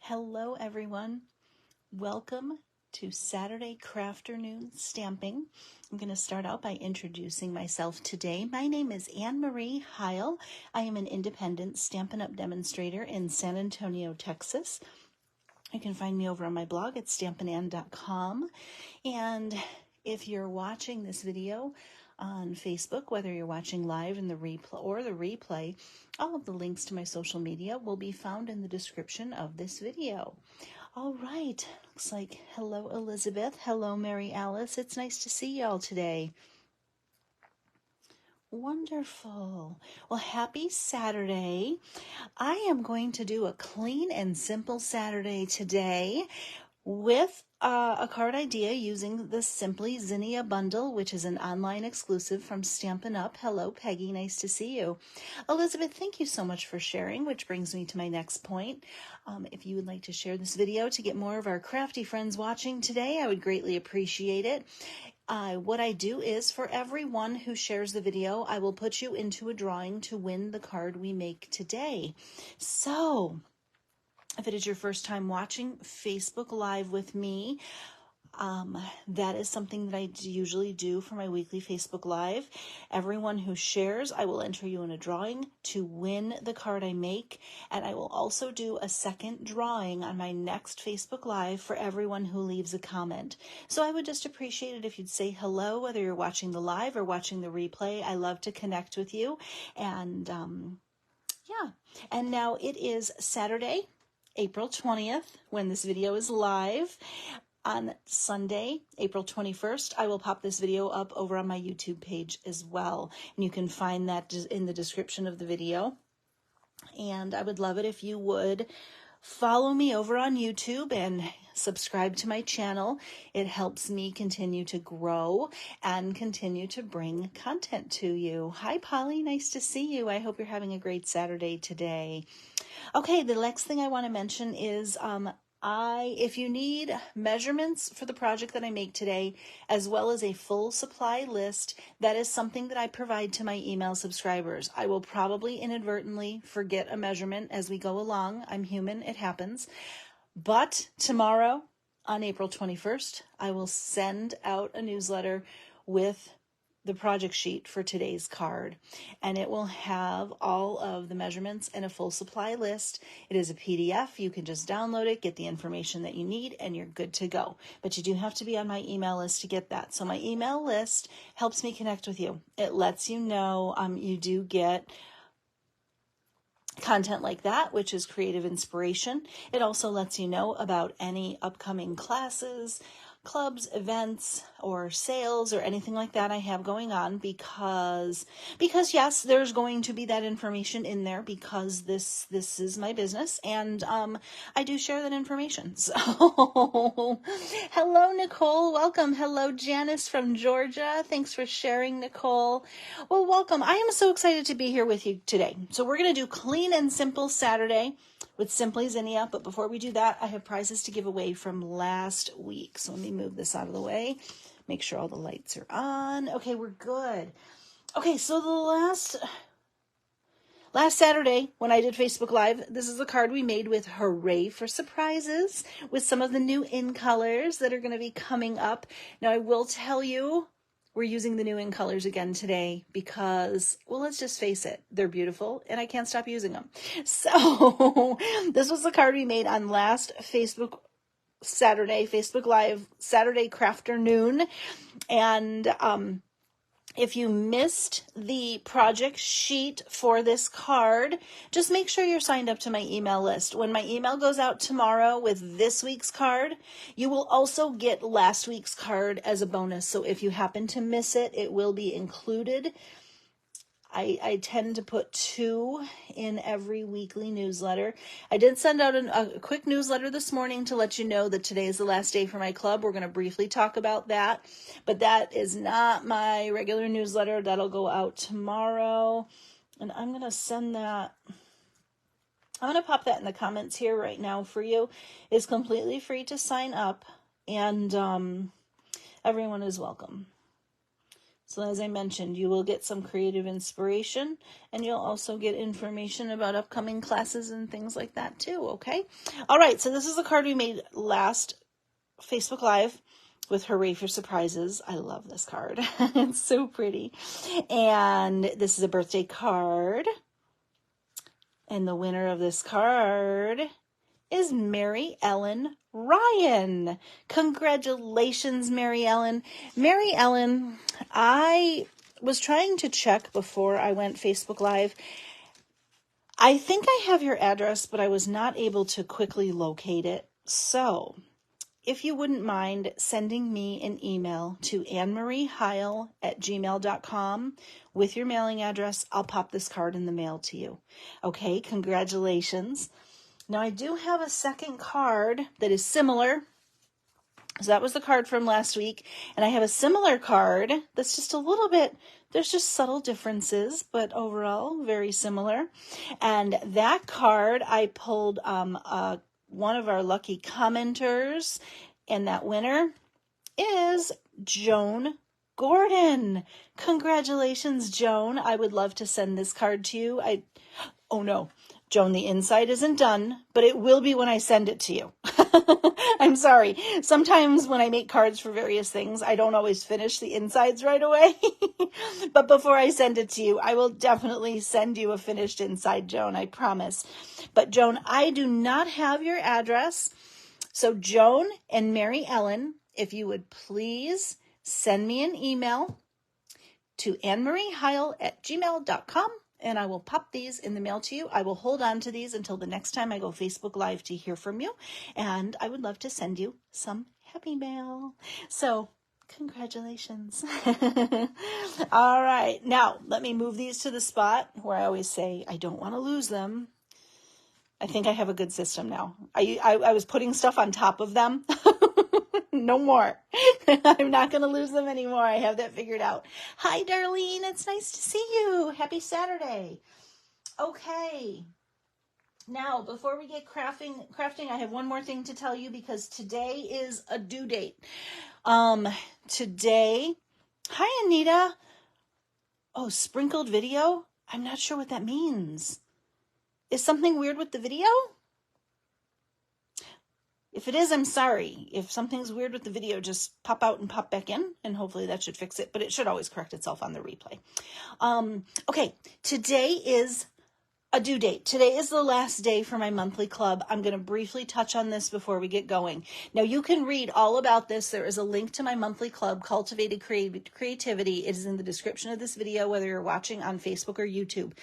Hello everyone, welcome to Saturday Crafternoon Stamping. I'm going to start out by introducing myself today. My name is Anne Marie Heil. I am an independent Stampin' Up! Demonstrator in San Antonio, Texas. You can find me over on my blog at stampinann.com. And if you're watching this video on Facebook, whether you're watching live in the replay, all of the links to my social media will be found in the description of this video. All right, looks like hello Elizabeth, hello Mary Alice. It's nice to see y'all today. Wonderful. Well, happy Saturday. I am going to do a clean and simple Saturday today with a card idea using the Simply Zinnia bundle, which is an online exclusive from Stampin' Up. Hello, Peggy. Nice to see you. Elizabeth, thank you so much for sharing, which brings me to my next point. If you would like to share this video to get more of our crafty friends watching today, I would greatly appreciate it. What I do is for everyone who shares the video, I will put you into a drawing to win the card we make today. So, if it is your first time watching Facebook Live with me, that is something that I usually do for my weekly Facebook Live. Everyone who shares, I will enter you in a drawing to win the card I make, and I will also do a second drawing on my next Facebook Live for everyone who leaves a comment. So I would just appreciate it if you'd say hello, whether you're watching the live or watching the replay. I love to connect with you, and yeah. And now it is Saturday, April 20th, when this video is live. On Sunday, April 21st, I will pop this video up over on my YouTube page as well. And you can find that in the description of the video. And I would love it if you would follow me over on YouTube and subscribe to my channel. It helps me continue to grow and continue to bring content to you. Hi, Polly. Nice to see you. I hope you're having a great Saturday today. Okay, the next thing I want to mention is if you need measurements for the project that I make today, as well as a full supply list, that is something that I provide to my email subscribers. I will probably inadvertently forget a measurement as we go along. I'm human, it happens. But tomorrow, on April 21st, I will send out a newsletter with the project sheet for today's card, and it will have all of the measurements and a full supply list. It is a PDF. You can just download it, get the information that you need, and you're good to go. But you do have to be on my email list to get that. So my email list helps me connect with you. It lets you know you do get content like that, which is creative inspiration. It also lets you know about any upcoming classes, clubs, events, or sales, or anything like that I have going on, because yes, there's going to be that information in there, because this is my business, and I do share that information. So hello, Nicole, welcome. Hello, Janice from Georgia. Thanks for sharing, Nicole. Well, welcome. I am so excited to be here with you today. So we're going to do Clean and Simple Saturday with Simply Zinnia. But before we do that, I have prizes to give away from last week. So let me move this out of the way. Make sure all the lights are on. Okay, we're good. Okay, so the last Saturday when I did Facebook Live, this is the card we made with Hooray for Surprises, with some of the new in colors that are going to be coming up. Now, I will tell you, we're using the new in colors again today because, well, let's just face it, they're beautiful and I can't stop using them. So this was the card we made on last Facebook Live, Saturday Crafternoon. And if you missed the project sheet for this card, just make sure you're signed up to my email list. When my email goes out tomorrow with this week's card, you will also get last week's card as a bonus. So if you happen to miss it, it will be included. I tend to put 2 in every weekly newsletter. I did send out a quick newsletter this morning to let you know that today is the last day for my club. We're going to briefly talk about that, but that is not my regular newsletter. That'll go out tomorrow, and I'm going to send that. I'm going to pop that in the comments here right now for you. It's completely free to sign up, and everyone is welcome. So as I mentioned, you will get some creative inspiration, and you'll also get information about upcoming classes and things like that too, okay? All right, so this is the card we made last Facebook Live with Hooray for Surprises. I love this card. It's so pretty. And this is a birthday card. And the winner of this card is Mary Ellen Ryan. Congratulations, Mary Ellen. Mary Ellen, I was trying to check before I went Facebook Live. I think I have your address, but I was not able to quickly locate it. So if you wouldn't mind sending me an email to annemarieheil@gmail.com with your mailing address, I'll pop this card in the mail to you. Okay, congratulations. Now, I do have a second card that is similar. So that was the card from last week. And I have a similar card that's just a little bit, there's just subtle differences, but overall very similar. And that card I pulled one of our lucky commenters, and that winner is Joan Gordon. Congratulations, Joan. I would love to send this card to you. Oh no, Joan, the inside isn't done, but it will be when I send it to you. I'm sorry. Sometimes when I make cards for various things, I don't always finish the insides right away. But before I send it to you, I will definitely send you a finished inside, Joan, I promise. But Joan, I do not have your address. So Joan and Mary Ellen, if you would please send me an email to annemarieheil@gmail.com. And I will pop these in the mail to you. I will hold on to these until the next time I go Facebook Live to hear from you. And I would love to send you some happy mail. So, congratulations. All right. Now, let me move these to the spot where I always say I don't want to lose them. I think I have a good system now. I was putting stuff on top of them. No more. I'm not going to lose them anymore. I have that figured out. Hi, Darlene. It's nice to see you. Happy Saturday. Okay. Now, before we get crafting, I have one more thing to tell you because today is a due date. Today, hi, Anita. Oh, sprinkled video? I'm not sure what that means. Is something weird with the video? If it is, I'm sorry. If something's weird with the video, just pop out and pop back in, and hopefully that should fix it, but it should always correct itself on the replay. Okay, today is a due date. Today is the last day for my monthly club. I'm going to briefly touch on this before we get going. Now, you can read all about this. There is a link to my monthly club, Cultivated Creativity. It is in the description of this video, whether you're watching on Facebook or YouTube.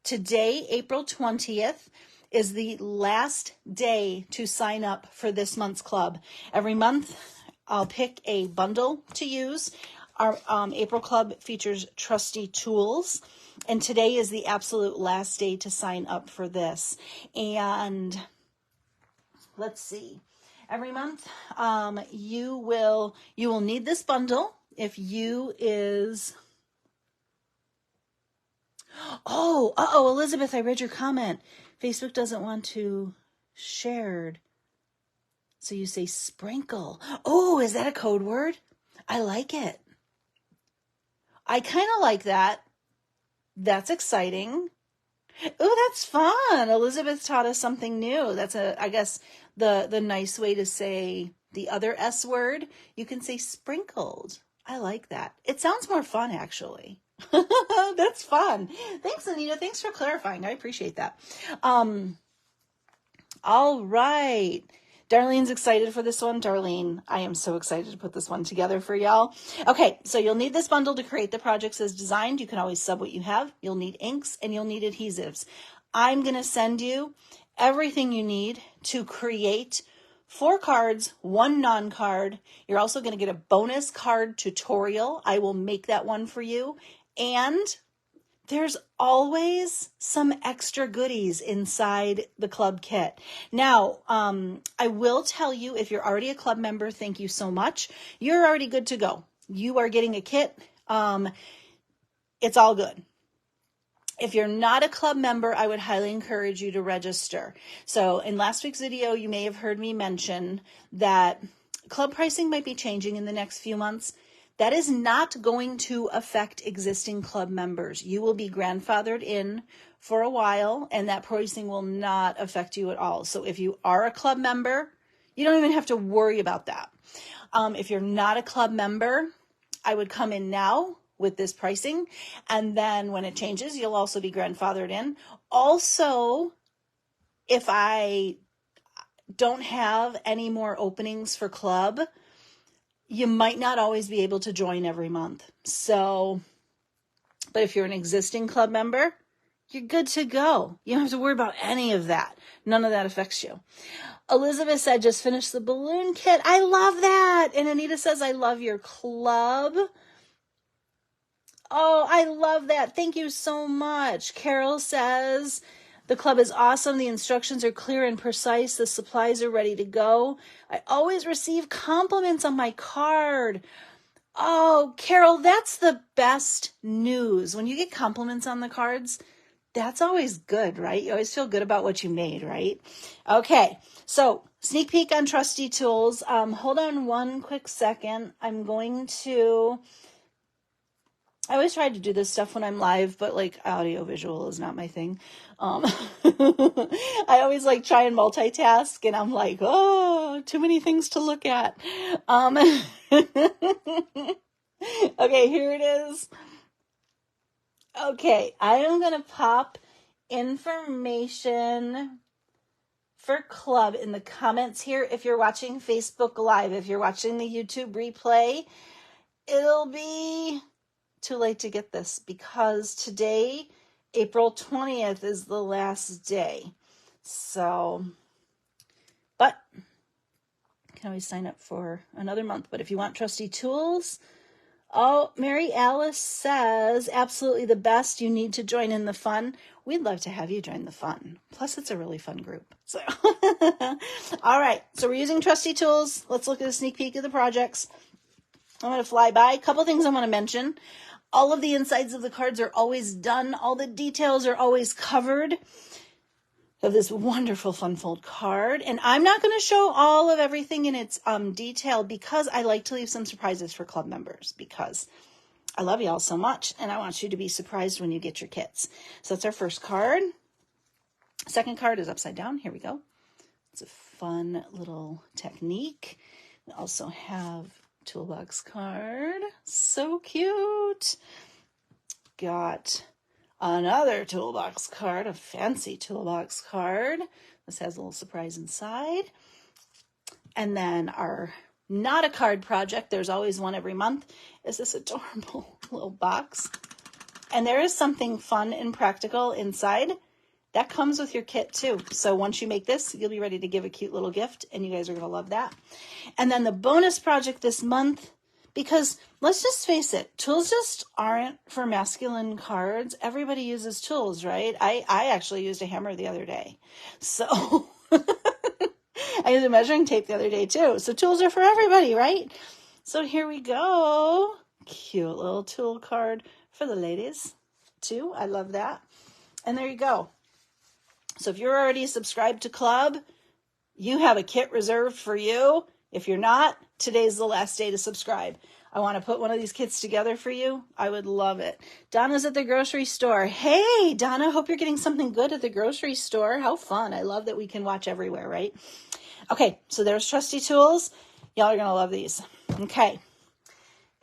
Today, April 20th, is the last day to sign up for this month's club. Every month, I'll pick a bundle to use. Our April club features trusty tools, and today is the absolute last day to sign up for this. And let's see. Every month, you will need this bundle. If you is... Oh, Elizabeth, I read your comment. Facebook doesn't want to shared. So you say sprinkle. Oh, is that a code word? I like it. I kind of like that. That's exciting. Oh, that's fun. Elizabeth taught us something new. That's I guess the nice way to say the other S word. You can say sprinkled. I like that. It sounds more fun, actually. That's fun. Thanks, Anita. Thanks for clarifying. I appreciate that. All right. Darlene's excited for this one. Darlene, I am so excited to put this one together for y'all. Okay, so you'll need this bundle to create the projects as designed. You can always sub what you have. You'll need inks and you'll need adhesives. I'm going to send you everything you need to create 4 cards, 1 non-card. You're also going to get a bonus card tutorial. I will make that one for you. And there's always some extra goodies inside the club kit. Now, I will tell you, if you're already a club member, thank you so much. You're already good to go. You are getting a kit. It's all good. If you're not a club member, I would highly encourage you to register. So in last week's video, you may have heard me mention that club pricing might be changing in the next few months. That is not going to affect existing club members. You will be grandfathered in for a while, and that pricing will not affect you at all. So if you are a club member, you don't even have to worry about that. If you're not a club member, I would come in now with this pricing, and then when it changes, you'll also be grandfathered in. Also, if I don't have any more openings for club, you might not always be able to join every month. So, but if you're an existing club member, you're good to go. You don't have to worry about any of that. None of that affects you. Elizabeth said, just finished the balloon kit. I love that. And Anita says, I love your club. Oh, I love that. Thank you so much. Carol says, the club is awesome. The instructions are clear and precise. The supplies are ready to go. I always receive compliments on my card. Oh, Carol, that's the best news. When you get compliments on the cards, that's always good, right? You always feel good about what you made, right? Okay, so sneak peek on Trusty Tools. Hold on one quick second. I always try to do this stuff when I'm live, but like audio visual is not my thing. I always like try and multitask, and I'm like, oh, too many things to look at. Okay, here it is. Okay, I am going to pop information for club in the comments here. If you're watching Facebook Live, if you're watching the YouTube replay, it'll be too late to get this because today, April 20th, is the last day. So, but you can always sign up for another month. But if you want Trusty Tools, oh, Mary Alice says, absolutely the best. You need to join in the fun. We'd love to have you join the fun. Plus, it's a really fun group. So, all right. So we're using Trusty Tools. Let's look at a sneak peek of the projects. I'm going to fly by. A couple things I want to mention. All of the insides of the cards are always done. All the details are always covered. Of this wonderful fun fold card. And I'm not going to show all of everything in its detail because I like to leave some surprises for club members because I love y'all so much and I want you to be surprised when you get your kits. So that's our first card. Second card is upside down. Here we go. It's a fun little technique. We also have toolbox card. So cute. Got another toolbox card, a fancy toolbox card. This has a little surprise inside. And then our not a card project, there's always one every month, is this adorable little box. And there is something fun and practical inside. That comes with your kit too. So once you make this, you'll be ready to give a cute little gift, and you guys are going to love that. And then the bonus project this month, because let's just face it, tools just aren't for masculine cards. Everybody uses tools, right? I actually used a hammer the other day. So I used a measuring tape the other day too. So tools are for everybody, right? So here we go. Cute little tool card for the ladies too. I love that. And there you go. So if you're already subscribed to Club, you have a kit reserved for you. If you're not, today's the last day to subscribe. I want to put one of these kits together for you. I would love it. Donna's at the grocery store. Hey, Donna, hope you're getting something good at the grocery store. How fun. I love that we can watch everywhere, right? Okay, so there's Trusty Tools. Y'all are going to love these. Okay.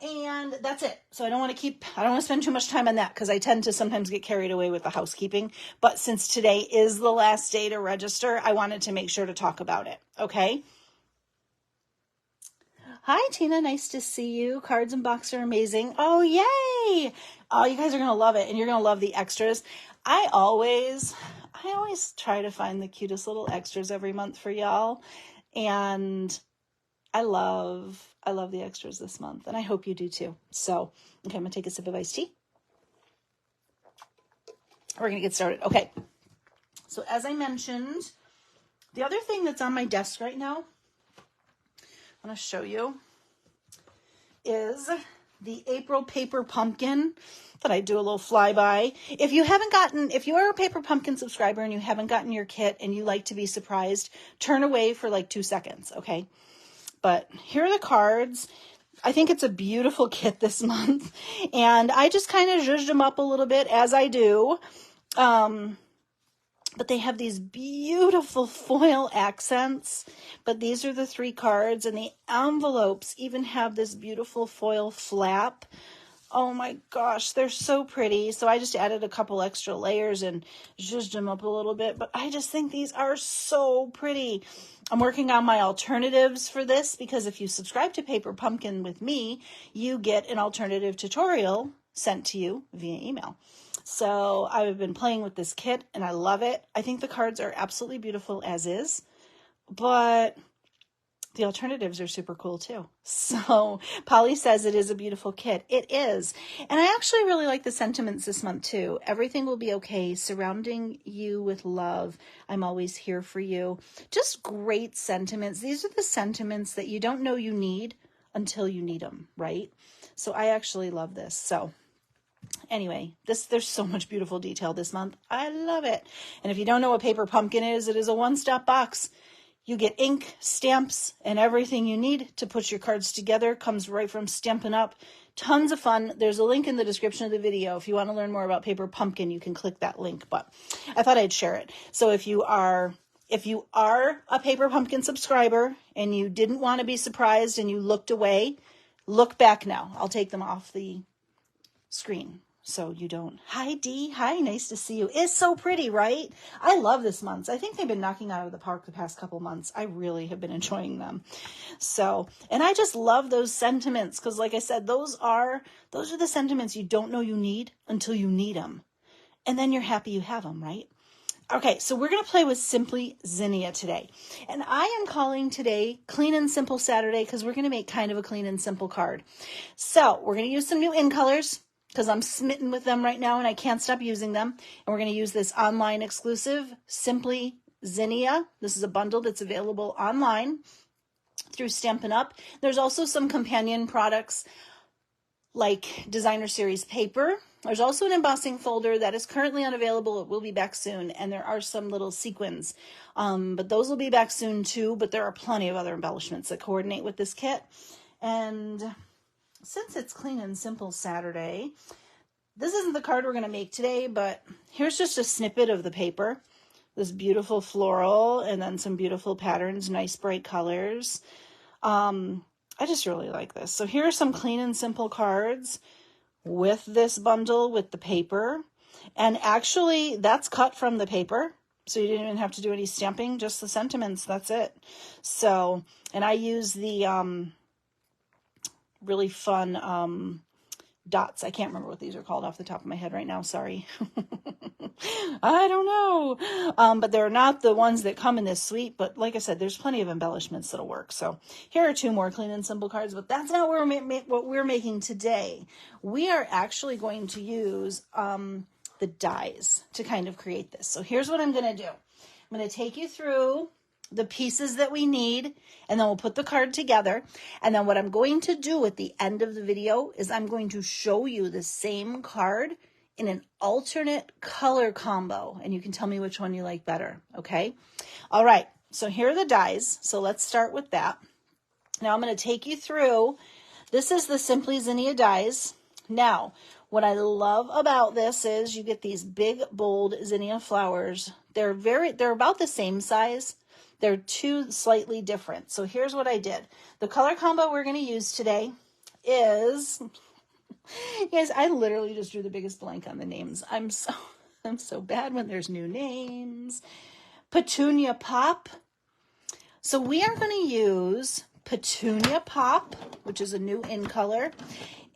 And that's it. So I don't want to spend too much time on that because I tend to sometimes get carried away with the housekeeping. But since today is the last day to register, I wanted to make sure to talk about it. Okay. Hi, Tina. Nice to see you. Cards and box are amazing. Oh, yay. Oh, you guys are going to love it. And you're going to love the extras. I always try to find the cutest little extras every month for y'all. And I love the extras this month, and I hope you do too. So, okay, I'm going to take a sip of iced tea. We're going to get started. Okay, so as I mentioned, the other thing that's on my desk right now, I want to show you, is the April Paper Pumpkin that I do a little flyby. If you are a Paper Pumpkin subscriber and you haven't gotten your kit and you like to be surprised, turn away for like 2 seconds, okay? But here are the cards. I think it's a beautiful kit this month, and I just kind of zhuzhed them up a little bit as I do. But they have these beautiful foil accents, but these are the 3 cards, and the envelopes even have this beautiful foil flap. Oh my gosh, they're so pretty. So I just added a couple extra layers and zhuzhed them up a little bit, but I just think these are so pretty. I'm working on my alternatives for this, because if you subscribe to Paper Pumpkin with me, you get an alternative tutorial sent to you via email. So I've been playing with this kit and I love it. I think the cards are absolutely beautiful as is, but the alternatives are super cool too. So Polly says it is a beautiful kit. It is. And I actually really like the sentiments this month too. Everything will be okay. Surrounding you with love. I'm always here for you. Just great sentiments. These are the sentiments that you don't know you need until you need them, right? So I actually love this. So anyway, there's so much beautiful detail this month. I love it. And if you don't know what Paper Pumpkin is, it is a one-stop box. You get ink, stamps, and everything you need to put your cards together. Comes right from Stampin' Up. Tons of fun. There's a link in the description of the video. If you want to learn more about Paper Pumpkin, you can click that link. But I thought I'd share it. So if you are a Paper Pumpkin subscriber and you didn't want to be surprised and you looked away, look back now. I'll take them off the screen so you don't. Hi Dee, hi, nice to see you. It's so pretty, right? I love this month. I think they've been knocking out of the park the past couple months. I really have been enjoying them. So, and I just love those sentiments, because like I said, those are the sentiments you don't know you need until you need them, and then you're happy you have them, right? Okay, so we're going to play with Simply Zinnia today. And I am calling today Clean and Simple Saturday, because we're going to make kind of a clean and simple card. So we're going to use some new in colors, because I'm smitten with them right now and I can't stop using them. And we're going to use this online exclusive Simply Zinnia. This is a bundle that's available online through Stampin' Up. There's also some companion products like Designer Series paper. There's also an embossing folder that is currently unavailable. It will be back soon. And there are some little sequins, but those will be back soon too. But there are plenty of other embellishments that coordinate with this kit. And since it's Clean and Simple Saturday, this isn't the card we're going to make today, but here's just a snippet of the paper. This beautiful floral and then some beautiful patterns, nice bright colors. I just really like this. So here are some clean and simple cards with this bundle with the paper. And actually, that's cut from the paper. So you didn't even have to do any stamping, just the sentiments. That's it. So, and I use the really fun dots. I can't remember what these are called off the top of my head right now. Sorry. I don't know. But they're not the ones that come in this suite. But like I said, there's plenty of embellishments that'll work. So here are 2 more clean and simple cards, but that's not what we're making today. We are actually going to use the dies to kind of create this. So here's what I'm going to do. I'm going to take you through the pieces that we need, and then we'll put the card together. And then what I'm going to do at the end of the video is I'm going to show you the same card in an alternate color combo, and you can tell me which one you like better, okay? All right, so here are the dies. So let's start with that. Now I'm going to take you through. This is the Simply Zinnia dies. Now, what I love about this is you get these big, bold zinnia flowers. They're about the same size. They're 2 slightly different. So here's what I did. The color combo we're going to use today is, guys, I literally just drew the biggest blank on the names. I'm so bad when there's new names. Petunia Pop. So we are going to use Petunia Pop, which is a new in color,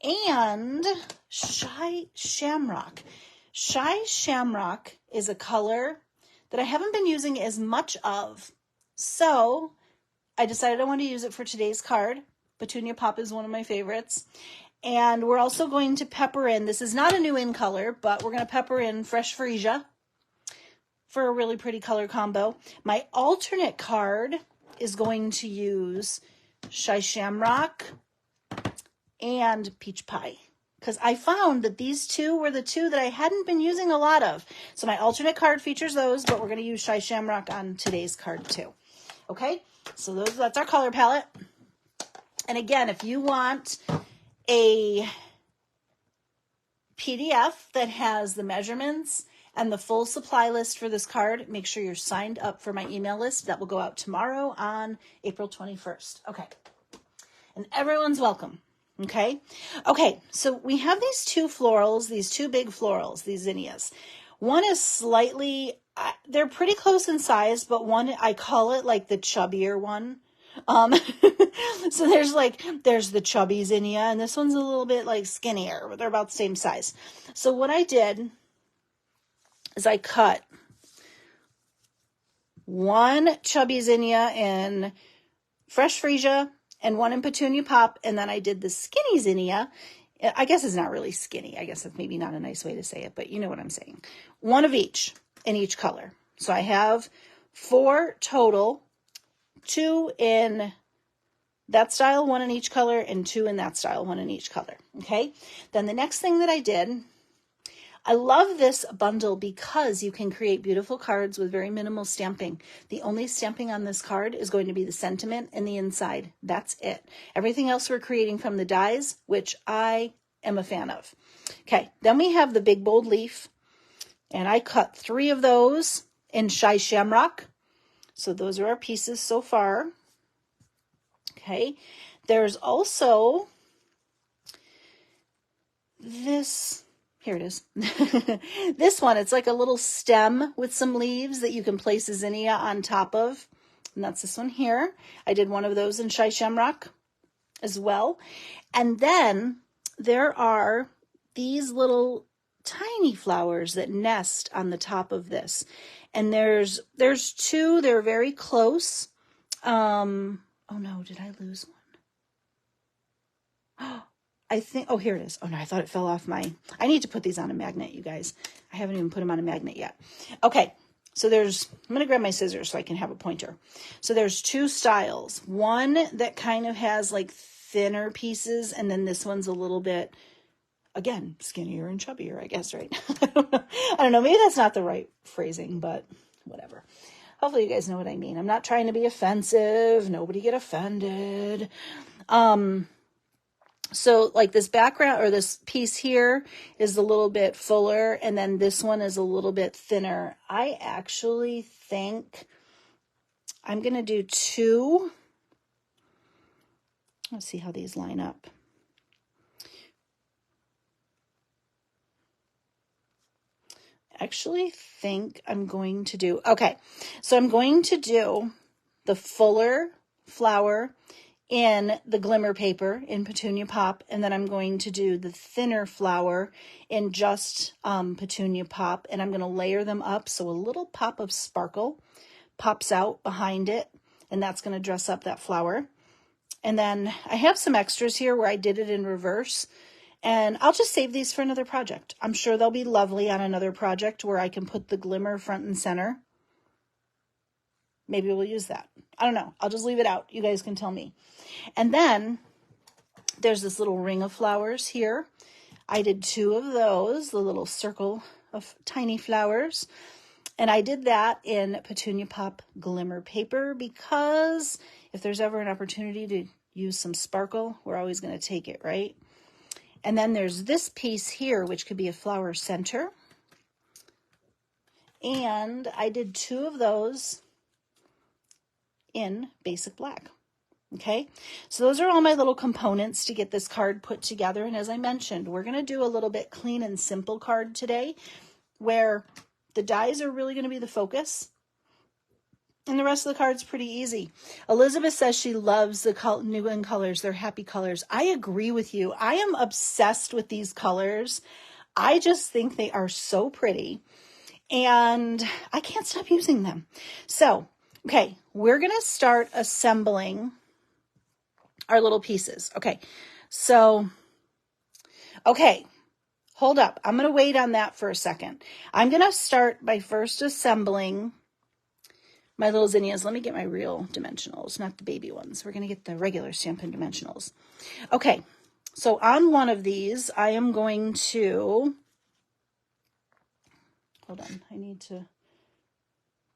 and Shy Shamrock. Shy Shamrock is a color that I haven't been using as much of. So I decided I want to use it for today's card. Petunia Pop is one of my favorites. And we're also going to pepper in, this is not a new in color, but we're going to pepper in Fresh Freesia for a really pretty color combo. My alternate card is going to use Shy Shamrock and Peach Pie, because I found that these 2 were the 2 that I hadn't been using a lot of. So my alternate card features those, but we're going to use Shy Shamrock on today's card too. Okay, so that's our color palette. And again, if you want a PDF that has the measurements and the full supply list for this card, make sure you're signed up for my email list. That will go out tomorrow on April 21st. Okay. And everyone's welcome. Okay. Okay. So we have these two florals, these two big florals, these zinnias. One is slightly, they're pretty close in size, but one, I call it like the chubbier one. So there's the chubby zinnia, and this one's a little bit like skinnier, but they're about the same size. So what I did is I cut one chubby zinnia in fresh freesia and one in petunia pop, and then I did the skinny zinnia. I guess it's not really skinny. I guess that's maybe not a nice way to say it, but you know what I'm saying. One of each in each color. So I have 4 total, 2 in that style, 1 in each color, and 2 in that style, 1 in each color. Okay. Then the next thing that I did, I love this bundle because you can create beautiful cards with very minimal stamping. The only stamping on this card is going to be the sentiment and the inside. That's it. Everything else we're creating from the dies, which I am a fan of. Okay, then we have the big bold leaf, and I cut 3 of those in Shy Shamrock. So those are our pieces so far. Okay, there's also this. Here it is. This one, it's like a little stem with some leaves that you can place a zinnia on top of. And that's this one here. I did one of those in Shy Shamrock as well. And then there are these little tiny flowers that nest on the top of this. And there's 2, they're very close. Oh no, did I lose one? I think, oh, here it is. Oh no, I thought it fell off I need to put these on a magnet, you guys. I haven't even put them on a magnet yet. Okay, so I'm going to grab my scissors so I can have a pointer. So there's 2 styles. One that kind of has like thinner pieces, and then this one's a little bit, again, skinnier and chubbier, I guess, right? I don't know, maybe that's not the right phrasing, but whatever. Hopefully you guys know what I mean. I'm not trying to be offensive. Nobody get offended. So like this background or this piece here is a little bit fuller, and then this one is a little bit thinner. I actually think I'm going to do 2. Let's see how these line up. Actually think I'm going to do, okay, so I'm going to do the fuller flower in the glimmer paper in Petunia Pop, and then I'm going to do the thinner flower in just Petunia Pop, and I'm going to layer them up so a little pop of sparkle pops out behind it, and that's going to dress up that flower. And then I have some extras here where I did it in reverse, and I'll just save these for another project. I'm sure they'll be lovely on another project where I can put the glimmer front and center. Maybe we'll use that. I don't know. I'll just leave it out. You guys can tell me. And then there's this little ring of flowers here. I did 2 of those, the little circle of tiny flowers. And I did that in Petunia Pop glimmer paper because if there's ever an opportunity to use some sparkle, we're always going to take it, right? And then there's this piece here, which could be a flower center. And I did 2 of those in basic black. Okay, so those are all my little components to get this card put together. And as I mentioned, we're going to do a little bit clean and simple card today where the dies are really going to be the focus. And the rest of the card's pretty easy. Elizabeth says she loves the New England colors. They're happy colors. I agree with you. I am obsessed with these colors. I just think they are so pretty. And I can't stop using them. So, okay, we're going to start assembling our little pieces. Okay, so, okay, hold up. I'm going to wait on that for a second. I'm going to start by first assembling my little zinnias. Let me get my real dimensionals, not the baby ones. We're going to get the regular Stampin' Dimensionals. Okay, so on one of these, I am going to, hold on, I need to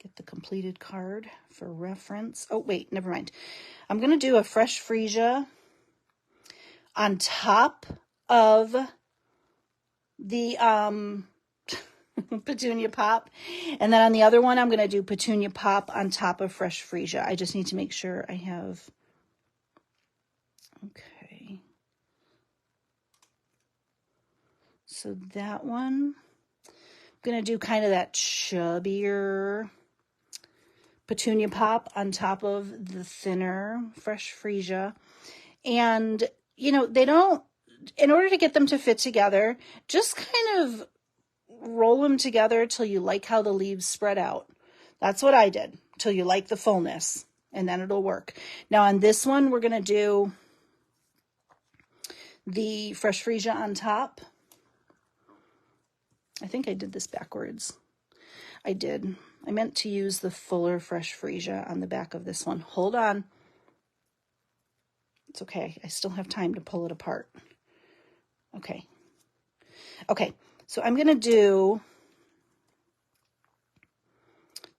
get the completed card for reference. Oh, wait, never mind. I'm going to do a fresh freesia on top of the petunia pop. And then on the other one, I'm going to do petunia pop on top of fresh freesia. I just need to make sure I have, okay. So that one, I'm going to do kind of that chubbier petunia pop on top of the thinner fresh freesia. And, you know, they don't, in order to get them to fit together, just kind of roll them together till you like how the leaves spread out. That's what I did, till you like the fullness, and then it'll work. Now on this one, we're going to do the fresh freesia on top. I think I did this backwards. I did. I meant to use the fuller fresh freesia on the back of this one. Hold on. It's okay. I still have time to pull it apart. Okay. Okay. So I'm going to do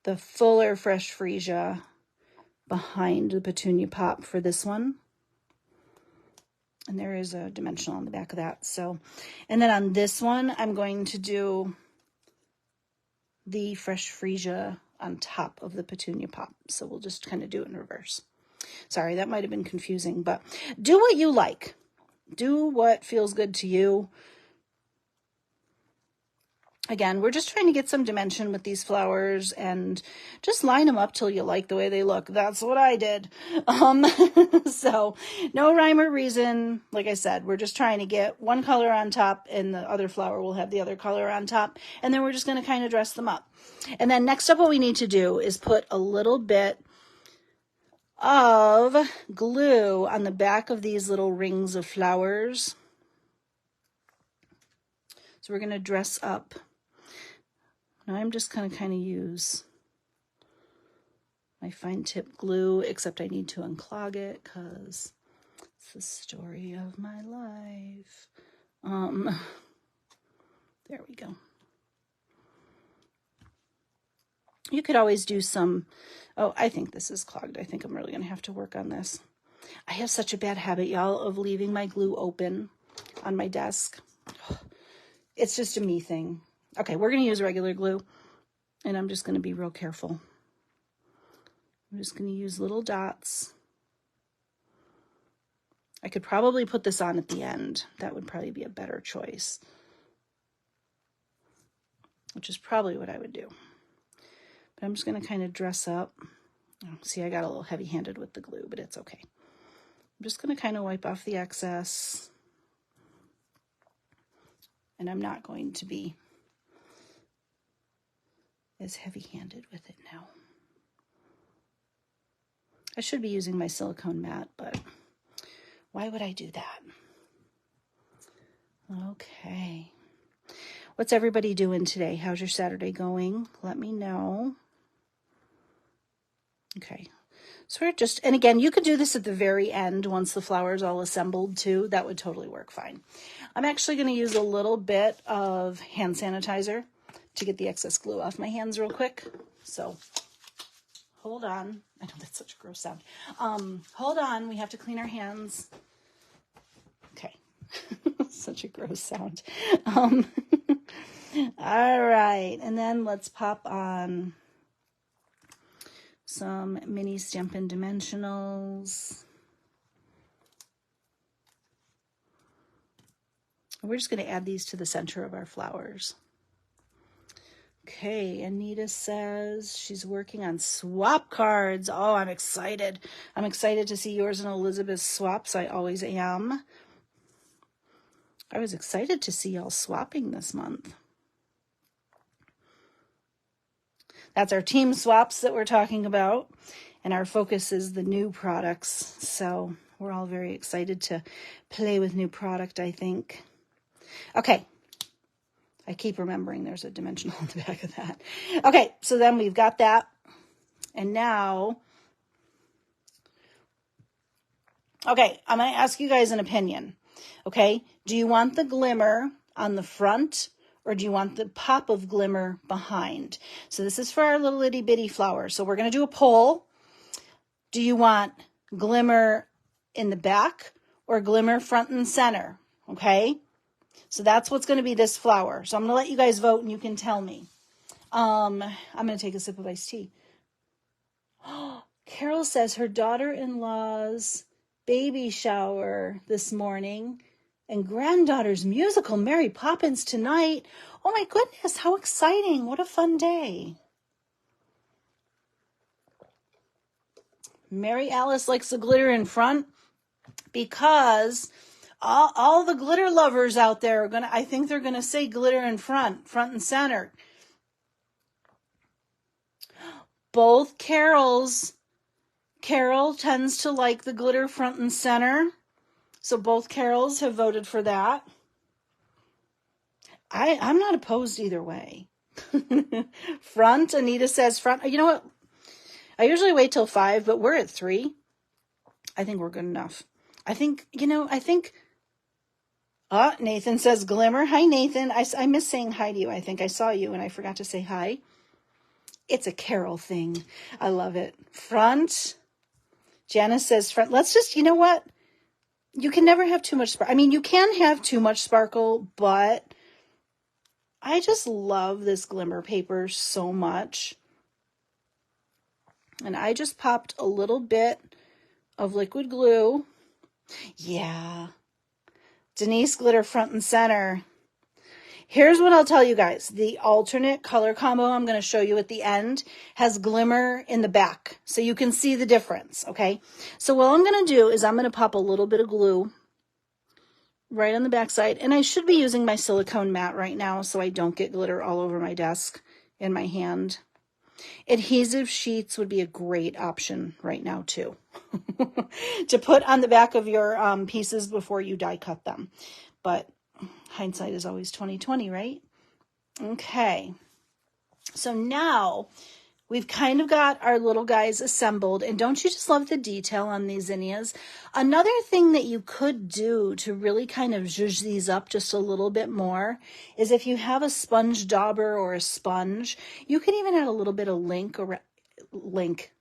the fuller fresh freesia behind the petunia pop for this one. And there is a dimensional on the back of that. So, and then on this one, I'm going to do the fresh freesia on top of the petunia pop. So we'll just kind of do it in reverse. Sorry, that might have been confusing, but do what you like. Do what feels good to you. Again, we're just trying to get some dimension with these flowers and just line them up till you like the way they look. That's what I did. So no rhyme or reason. Like I said, we're just trying to get one color on top and the other flower will have the other color on top. And then we're just going to kind of dress them up. And then next up, what we need to do is put a little bit of glue on the back of these little rings of flowers. So we're going to dress up. Now I'm just going to kind of use my fine tip glue, except I need to unclog it because it's the story of my life. There we go. You could always do some, oh, I think this is clogged. I think I'm really going to have to work on this. I have such a bad habit, y'all, of leaving my glue open on my desk. It's just a me thing. Okay, we're going to use regular glue, and I'm just going to be real careful. I'm just going to use little dots. I could probably put this on at the end. That would probably be a better choice, which is probably what I would do. But I'm just going to kind of dress up. Oh, see, I got a little heavy-handed with the glue, but it's okay. I'm just going to kind of wipe off the excess. And I'm not going to be as heavy-handed with it now. I should be using my silicone mat, but why would I do that? Okay. What's everybody doing today? How's your Saturday going? Let me know. Okay. So we're just, and again, you could do this at the very end once the flower's all assembled too. That would totally work fine. I'm actually going to use a little bit of hand sanitizer to get the excess glue off my hands real quick. So hold on. I know that's such a gross sound. Hold on. We have to clean our hands. Okay. Such a gross sound. All right. And then let's pop on some mini Stampin' Dimensionals. We're just going to add these to the center of our flowers. Okay, Anita says she's working on swap cards. Oh, I'm excited. I'm excited to see yours and Elizabeth's swaps. I always am. I was excited to see y'all swapping this month. That's our team swaps that we're talking about. And our focus is the new products. So we're all very excited to play with new product, I think. Okay. I keep remembering there's a dimensional on the back of that. Okay, so then we've got that. And now, okay, I'm going to ask you guys an opinion. Okay, do you want the glimmer on the front or do you want the pop of glimmer behind? So this is for our little itty bitty flower. So we're going to do a poll. Do you want glimmer in the back or glimmer front and center, okay? So that's what's going to be this flower. So I'm going to let you guys vote and you can tell me. I'm going to take a sip of iced tea. Carol says her daughter-in-law's baby shower this morning and granddaughter's musical Mary Poppins tonight. Oh my goodness, how exciting. What a fun day. Mary Alice likes the glitter in front because all the glitter lovers out there are I think they're gonna say glitter in front and center. Both Carol tends to like the glitter front and center. So both Carols have voted for that. I'm not opposed either way. Front, Anita says front. You know what? I usually wait till 5, but we're at 3. I think we're good enough. Nathan says glimmer. Hi, Nathan. I miss saying hi to you. I think I saw you and I forgot to say hi. It's a Carol thing. I love it. Front. Janice says front. Let's just, you know what? You can never have too much sparkle. I mean, you can have too much sparkle, but I just love this glimmer paper so much. And I just popped a little bit of liquid glue. Yeah. Denise, glitter front and center. Here's what I'll tell you guys. The alternate color combo I'm going to show you at the end has glimmer in the back. So you can see the difference, okay? So what I'm going to do is I'm going to pop a little bit of glue right on the back side. And I should be using my silicone mat right now so I don't get glitter all over my desk and my hand. Adhesive sheets would be a great option right now too. To put on the back of your pieces before you die cut them. But hindsight is always 20/20, right? Okay. So now we've kind of got our little guys assembled. And don't you just love the detail on these zinnias? Another thing that you could do to really kind of zhuzh these up just a little bit more is if you have a sponge dauber or a sponge, you can even add a little bit of link.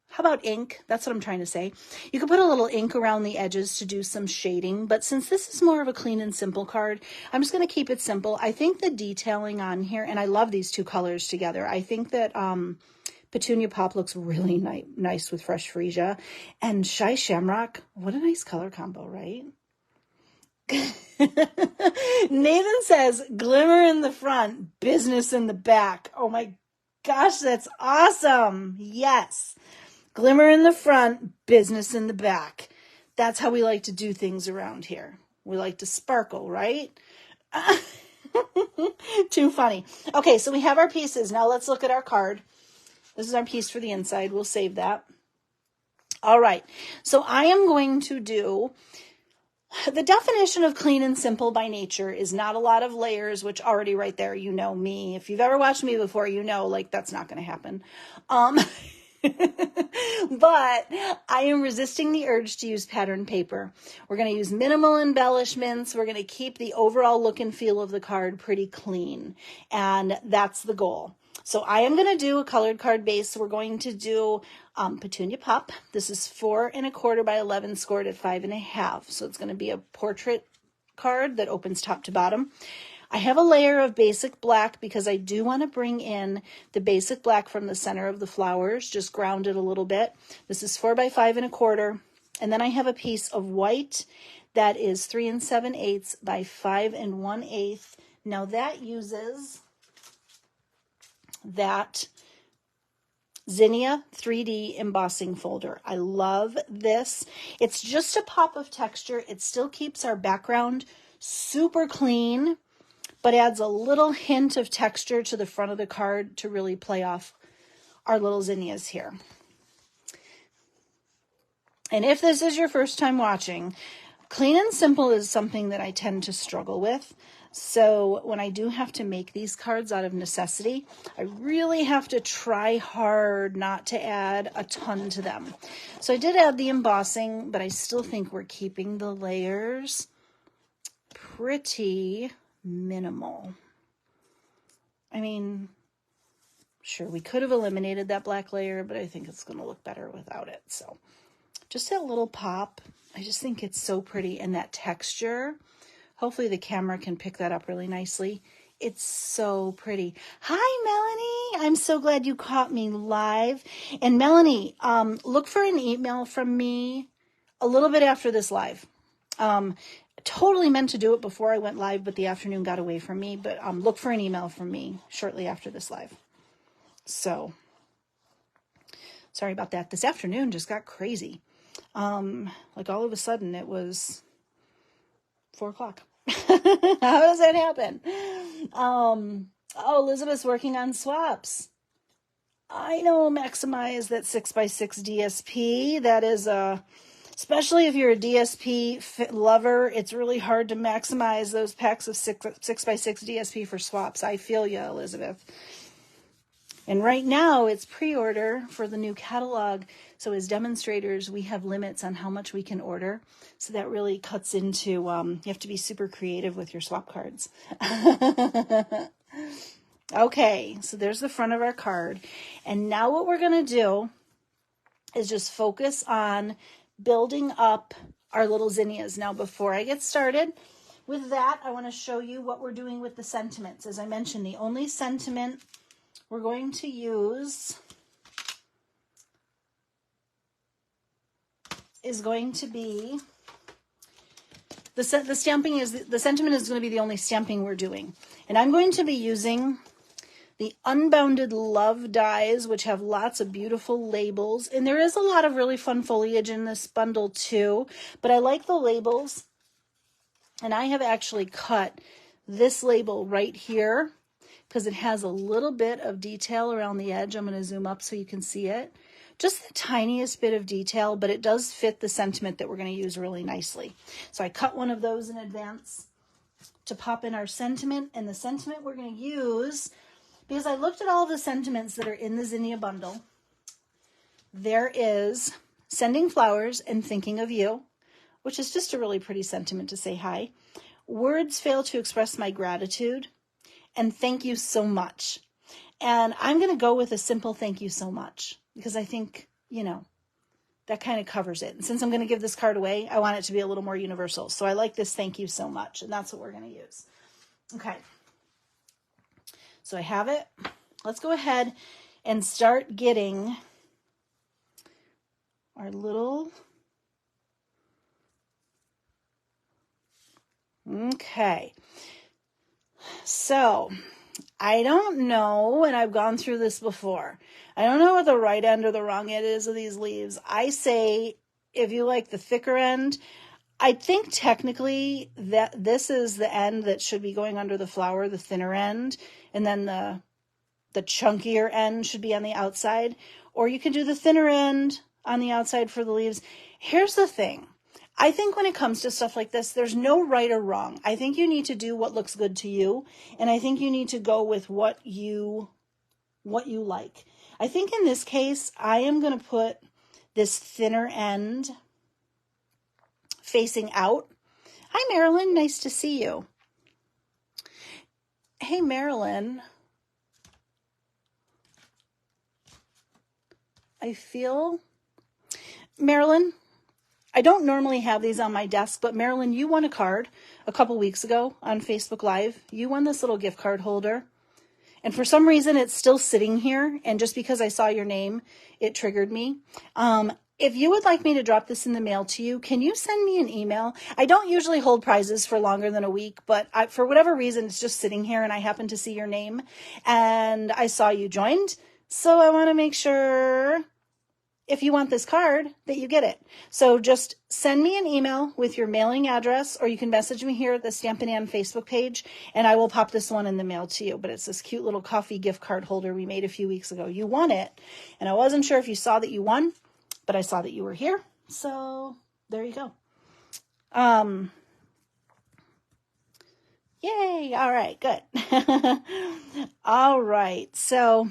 How about ink? That's what I'm trying to say. You could put a little ink around the edges to do some shading, but since this is more of a clean and simple card, I'm just going to keep it simple. I think the detailing on here, and I love these two colors together. I think that Petunia Pop looks really nice with Fresh Freesia. And Shy Shamrock, what a nice color combo, right? Nathan says, glimmer in the front, business in the back. Oh my gosh, that's awesome. Yes. Glimmer in the front, business in the back. That's how we like to do things around here. We like to sparkle, right? Too funny. Okay, so we have our pieces. Now let's look at our card. This is our piece for the inside. We'll save that. All right. So I am going to do, the definition of clean and simple by nature is not a lot of layers, which already right there, you know me. If you've ever watched me before, you know, like that's not going to happen. But I am resisting the urge to use pattern paper. We're going to use minimal embellishments. We're going to keep the overall look and feel of the card pretty clean. And that's the goal. So I am going to do a colored card base. We're going to do Petunia Pop. This is 4 1/4 by 11 scored at 5 1/2. So it's going to be a portrait card that opens top to bottom. I have a layer of basic black because I do want to bring in the basic black from the center of the flowers, just ground it a little bit. This is 4 by 5 1/4. And then I have a piece of white that is 3 7/8 by 5 1/8. Now that uses that Zinnia 3D embossing folder. I love this. It's just a pop of texture. It still keeps our background super clean, but adds a little hint of texture to the front of the card to really play off our little zinnias here. And if this is your first time watching, clean and simple is something that I tend to struggle with. So when I do have to make these cards out of necessity, I really have to try hard not to add a ton to them. So I did add the embossing, but I still think we're keeping the layers pretty minimal. I mean, sure, we could have eliminated that black layer, but I think it's going to look better without it. So just that little pop, I just think it's so pretty, and that texture, hopefully the camera can pick that up really nicely. It's so pretty. Hi, Melanie. I'm so glad you caught me live. And Melanie, look for an email from me a little bit after this live. Totally meant to do it before I went live, but the afternoon got away from me. But look for an email from me shortly after this live. So, sorry about that. This afternoon just got crazy. Like all of a sudden it was 4 o'clock. How does that happen? Oh, Elizabeth's working on swaps. I know, maximize that 6x6 DSP. That is especially if you're a DSP lover, it's really hard to maximize those packs of 6x6 DSP for swaps. I feel you, Elizabeth. And right now it's pre-order for the new catalog. So as demonstrators, we have limits on how much we can order. So that really cuts into, you have to be super creative with your swap cards. Okay, so there's the front of our card. And now what we're going to do is just focus on building up our little zinnias. Now, before I get started with that, I want to show you what we're doing with the sentiments. As I mentioned, the only sentiment we're going to use is going to be the stamping. The sentiment is going to be the only stamping we're doing, and I'm going to be using the Unbounded Love dies, which have lots of beautiful labels, and there is a lot of really fun foliage in this bundle too, but I like the labels, and I have actually cut this label right here because it has a little bit of detail around the edge. I'm going to zoom up so you can see it. Just the tiniest bit of detail, but it does fit the sentiment that we're going to use really nicely. So I cut one of those in advance to pop in our sentiment, and the sentiment we're going to use, because I looked at all the sentiments that are in the Zinnia bundle, there is Sending Flowers and Thinking of You, which is just a really pretty sentiment to say hi. Words Fail to Express My Gratitude, and Thank You So Much. And I'm going to go with a simple thank you so much, because I think, that kind of covers it. And since I'm going to give this card away, I want it to be a little more universal. So I like this thank you so much, and that's what we're going to use. Okay. So I have it. Let's go ahead and start getting our little... Okay. So I don't know, and I've gone through this before. I don't know what the right end or the wrong end is of these leaves. I say if you like the thicker end, I think technically that this is the end that should be going under the flower, the thinner end, and then the chunkier end should be on the outside. Or you can do the thinner end on the outside for the leaves. Here's the thing. I think when it comes to stuff like this, there's no right or wrong. I think you need to do what looks good to you, and I think you need to go with what you like. I think in this case, I am going to put this thinner end facing out. Hi, Marilyn. Nice to see you. Hey, Marilyn. Marilyn, I don't normally have these on my desk, but Marilyn, you won a card a couple weeks ago on Facebook Live. You won this little gift card holder. And for some reason, it's still sitting here. And just because I saw your name, it triggered me. If you would like me to drop this in the mail to you, can you send me an email? I don't usually hold prizes for longer than a week, but for whatever reason, it's just sitting here and I happen to see your name and I saw you joined. So I want to make sure if you want this card that you get it. So just send me an email with your mailing address, or you can message me here at the Stampin' Ann Facebook page, and I will pop this one in the mail to you. But it's this cute little coffee gift card holder we made a few weeks ago. You won it, and I wasn't sure if you saw that you won, but I saw that you were here. So there you go. Yay. All right, good. All right. So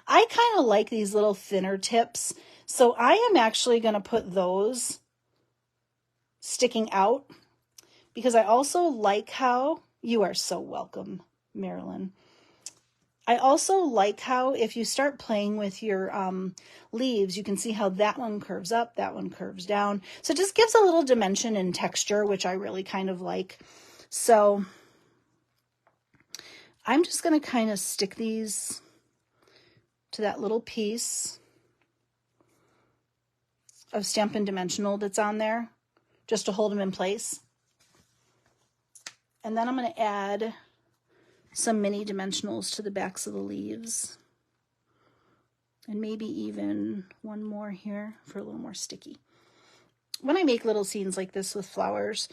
I kind of like these little thinner tips. So I am actually going to put those sticking out because I also like how, you are so welcome, Marilyn. I also like how if you start playing with your leaves, you can see how that one curves up, that one curves down. So it just gives a little dimension and texture, which I really kind of like. So I'm just going to kind of stick these to that little piece of Stampin' Dimensional that's on there, just to hold them in place. And then I'm going to add some mini dimensionals to the backs of the leaves. And maybe even one more here for a little more sticky. When I make little scenes like this with flowers,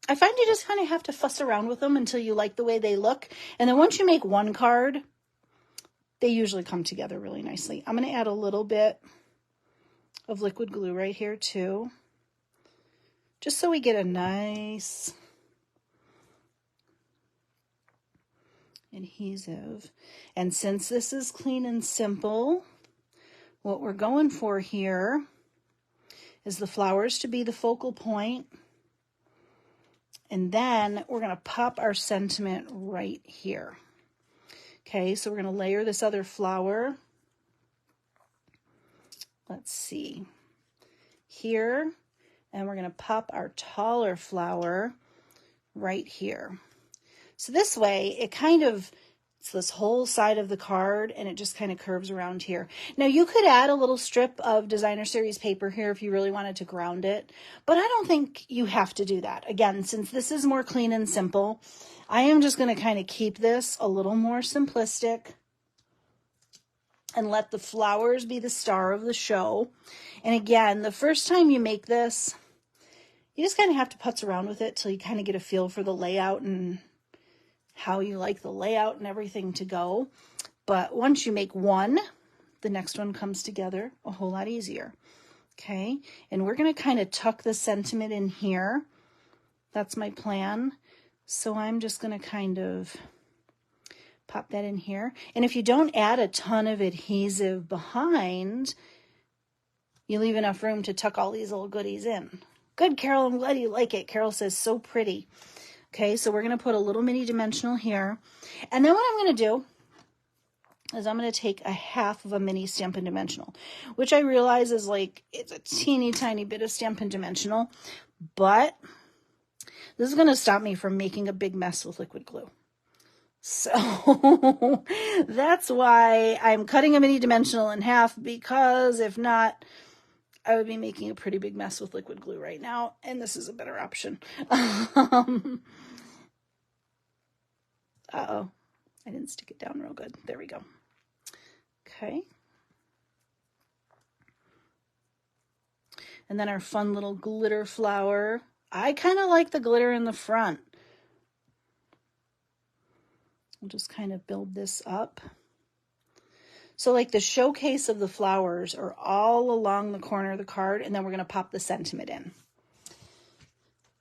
I find you just kind of have to fuss around with them until you like the way they look. And then once you make one card, they usually come together really nicely. I'm going to add a little bit of liquid glue right here too, just so we get a nice adhesive. And since this is clean and simple, what we're going for here is the flowers to be the focal point. And then we're going to pop our sentiment right here. Okay, so we're going to layer this other flower. Let's see. Here. And we're going to pop our taller flower right here. So this way, it kind of, it's this whole side of the card, and it just kind of curves around here. Now, you could add a little strip of designer series paper here if you really wanted to ground it, but I don't think you have to do that. Again, since this is more clean and simple, I am just going to kind of keep this a little more simplistic and let the flowers be the star of the show. And again, the first time you make this, you just kind of have to putz around with it till you kind of get a feel for the layout and how you like the layout and everything to go. But once you make one, the next one comes together a whole lot easier. Okay, and we're going to kind of tuck the sentiment in here. That's my plan. So I'm just going to kind of pop that in here. And if you don't add a ton of adhesive behind, you leave enough room to tuck all these little goodies in. Good, Carol, I'm glad you like it. Carol says, so pretty. Okay, so we're going to put a little mini dimensional here. And then what I'm going to do is I'm going to take a half of a mini Stampin' Dimensional, which I realize is like, it's a teeny tiny bit of Stampin' Dimensional, but this is going to stop me from making a big mess with liquid glue. So that's why I'm cutting a mini dimensional in half, because if not, I would be making a pretty big mess with liquid glue right now, and this is a better option. Uh-oh, I didn't stick it down real good. There we go. Okay. And then our fun little glitter flower. I kind of like the glitter in the front. We'll just kind of build this up. So like the showcase of the flowers are all along the corner of the card, and then we're going to pop the sentiment in.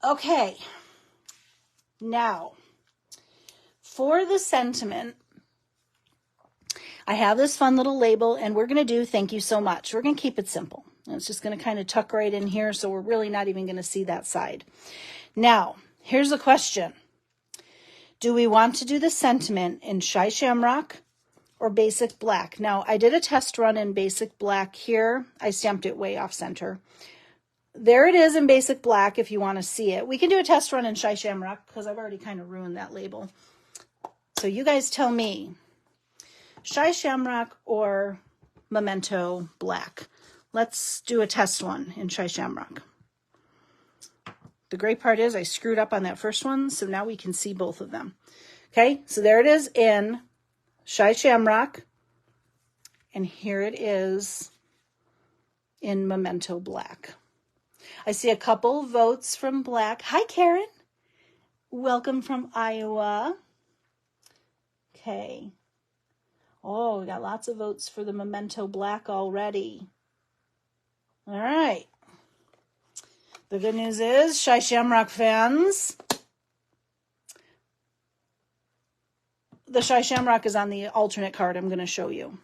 Okay, now for the sentiment, I have this fun little label, and we're going to do thank you so much. We're going to keep it simple. And it's just going to kind of tuck right in here, so we're really not even going to see that side. Now, here's the question. Do we want to do the sentiment in Shy Shamrock or Basic Black? Now, I did a test run in Basic Black here. I stamped it way off center. There it is in Basic Black if you want to see it. We can do a test run in Shy Shamrock because I've already kind of ruined that label. So you guys tell me, Shy Shamrock or Memento Black? Let's do a test one in Shy Shamrock. The great part is I screwed up on that first one, so now we can see both of them. Okay, so there it is in Shy Shamrock, and here it is in Memento Black. I see a couple votes from Black. Hi, Karen. Welcome from Iowa. Okay. Oh, we got lots of votes for the Memento Black already. All right. The good news is, Shy Shamrock fans, the Shy Shamrock is on the alternate card I'm going to show you.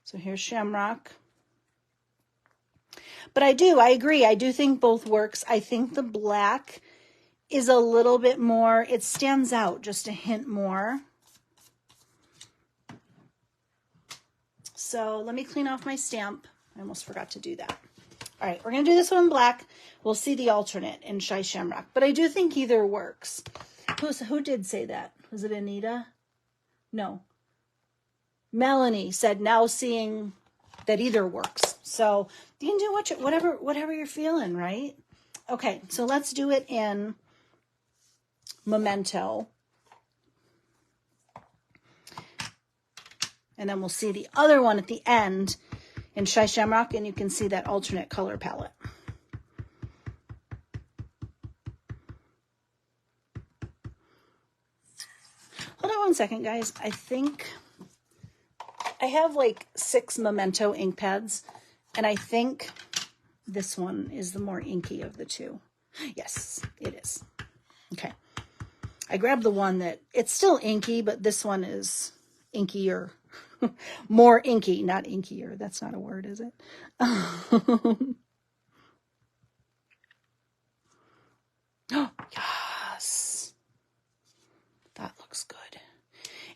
So here's Shamrock. But I agree. I do think both works. I think the black is a little bit more, it stands out just a hint more. So let me clean off my stamp. I almost forgot to do that. All right, we're going to do this one in black. We'll see the alternate in Shy Shamrock. But I do think either works. Who did say that? Was it Anita? No. Melanie said now seeing that either works. So you can do whatever you're feeling, right? Okay, so let's do it in Memento. And then we'll see the other one at the end in Shy Shamrock, and you can see that alternate color palette. Hold on one second, guys. I think I have like 6 Memento ink pads, and I think this one is the more inky of the two. Yes, it is. Okay. I grabbed the one that, it's still inky, but this one is inkier. More inky, not inkier. That's not a word, is it? Oh, yes. That looks good.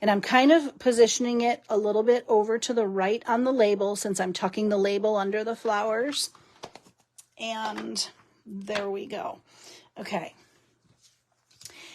And I'm kind of positioning it a little bit over to the right on the label since I'm tucking the label under the flowers. And there we go. Okay.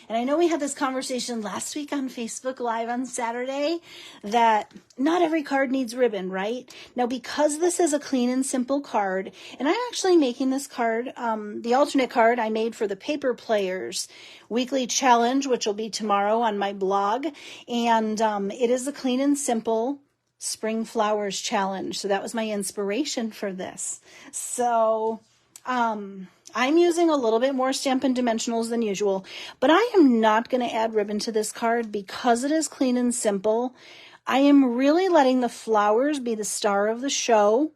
And I know we had this conversation last week on Facebook Live on Saturday that not every card needs ribbon, right? Now, because this is a clean and simple card, and I'm actually making this card, the alternate card I made for the Paper Players weekly challenge, which will be tomorrow on my blog. And it is a clean and simple spring flowers challenge. So that was my inspiration for this. So, I'm using a little bit more Stampin' Dimensionals than usual, but I am not going to add ribbon to this card because it is clean and simple. I am really letting the flowers be the star of the show.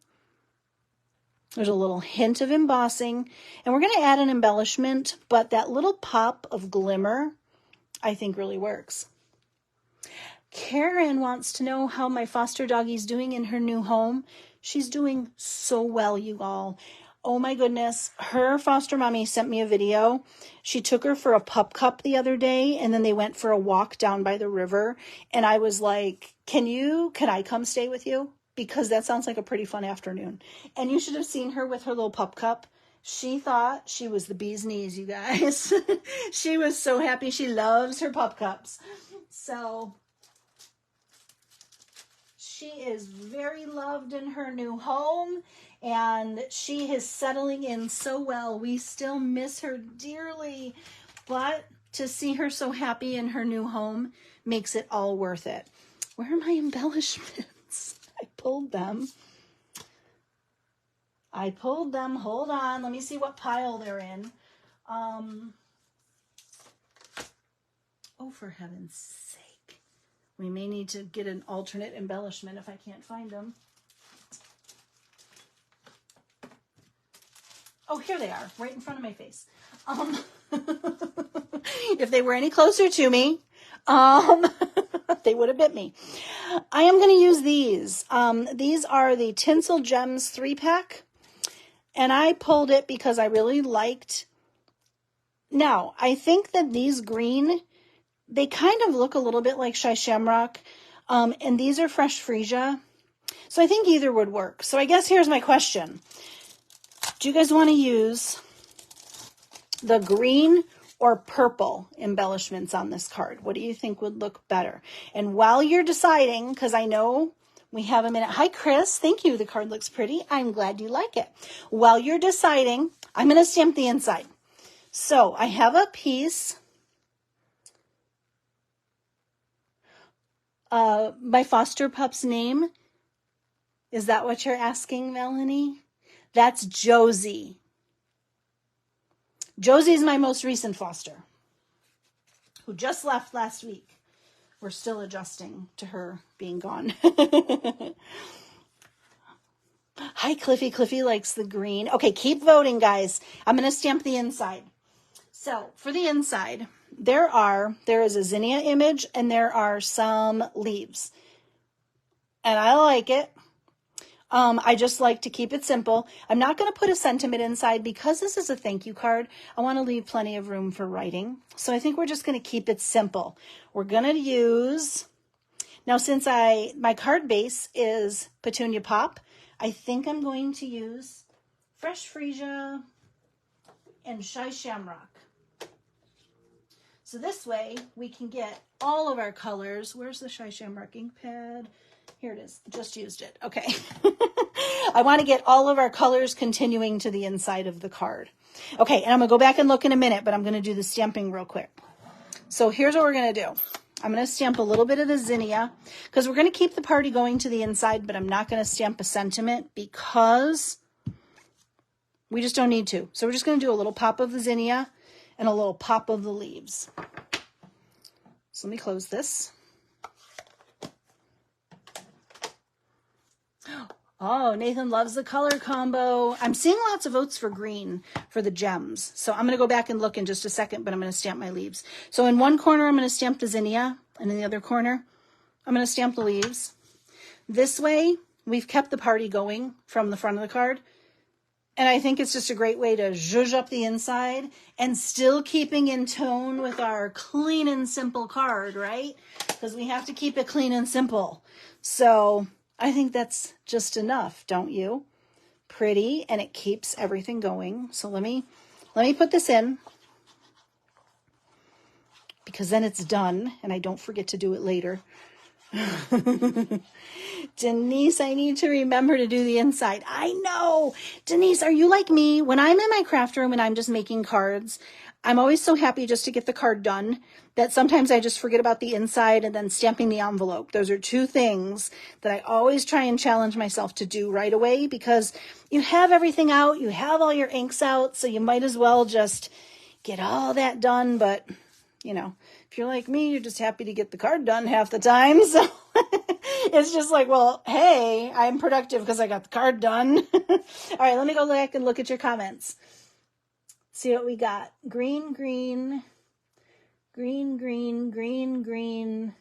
There's a little hint of embossing, and we're going to add an embellishment, but that little pop of glimmer I think really works. Karen wants to know how my foster doggie's doing in her new home. She's doing so well, you all. Oh my goodness, her foster mommy sent me a video. She took her for a pup cup the other day, and then they went for a walk down by the river. And I was like, can I come stay with you? Because that sounds like a pretty fun afternoon. And you should have seen her with her little pup cup. She thought she was the bee's knees, you guys. She was so happy. She loves her pup cups. So she is very loved in her new home. And she is settling in so well. We still miss her dearly, but to see her so happy in her new home makes it all worth it. Where are my embellishments? I pulled them. Hold on. Let me see what pile they're in. Oh, for heaven's sake. We may need to get an alternate embellishment if I can't find them. Oh, here they are, right in front of my face. If they were any closer to me, they would have bit me. I am going to use these. These are the Tinsel Gems 3-pack. And I pulled it because I really liked. Now, I think that these green, they kind of look a little bit like Shy Shamrock. And these are Fresh Freesia. So I think either would work. So I guess here's my question. Do you guys want to use the green or purple embellishments on this card? What do you think would look better? And while you're deciding, because I know we have a minute. Hi, Chris. Thank you. The card looks pretty. I'm glad you like it. While you're deciding, I'm going to stamp the inside. So I have a piece. My foster pup's name. Is that what you're asking, Melanie? That's Josie. Josie's my most recent foster, who just left last week. We're still adjusting to her being gone. Hi, Cliffy. Cliffy likes the green. Okay, keep voting, guys. I'm going to stamp the inside. So for the inside, there is a zinnia image and there are some leaves. And I like it. I just like to keep it simple. I'm not going to put a sentiment inside because this is a thank you card. I want to leave plenty of room for writing. So I think we're just going to keep it simple. We're going to use, Now, since my card base is Petunia Pop, I think I'm going to use Fresh Freesia and Shy Shamrock. So this way we can get all of our colors. Where's the Shy Shamrock ink pad? Here it is. Just used it. Okay. I want to get all of our colors continuing to the inside of the card. Okay, and I'm going to go back and look in a minute, but I'm going to do the stamping real quick. So here's what we're going to do. I'm going to stamp a little bit of the Zinnia because we're going to keep the party going to the inside, but I'm not going to stamp a sentiment because we just don't need to. So we're just going to do a little pop of the Zinnia and a little pop of the leaves. So let me close this. Oh, Nathan loves the color combo. I'm seeing lots of votes for green for the gems. So I'm going to go back and look in just a second, but I'm going to stamp my leaves. So in one corner, I'm going to stamp the Zinnia, and in the other corner, I'm going to stamp the leaves. This way, we've kept the party going from the front of the card. And I think it's just a great way to zhuzh up the inside and still keeping in tone with our clean and simple card, right? Because we have to keep it clean and simple. So I think that's just enough, don't you? Pretty, and it keeps everything going. So let me put this in because then it's done and I don't forget to do it later. Denise, I need to remember to do the inside. I know. Denise, are you like me? When I'm in my craft room and I'm just making cards, I'm always so happy just to get the card done that sometimes I just forget about the inside and then stamping the envelope. Those are two things that I always try and challenge myself to do right away because you have everything out, you have all your inks out, so you might as well just get all that done. But, you know, if you're like me, you're just happy to get the card done half the time. So it's just like, well, hey, I'm productive because I got the card done. All right, let me go back and look at your comments. See what we got. Green, green, green, green, green, green.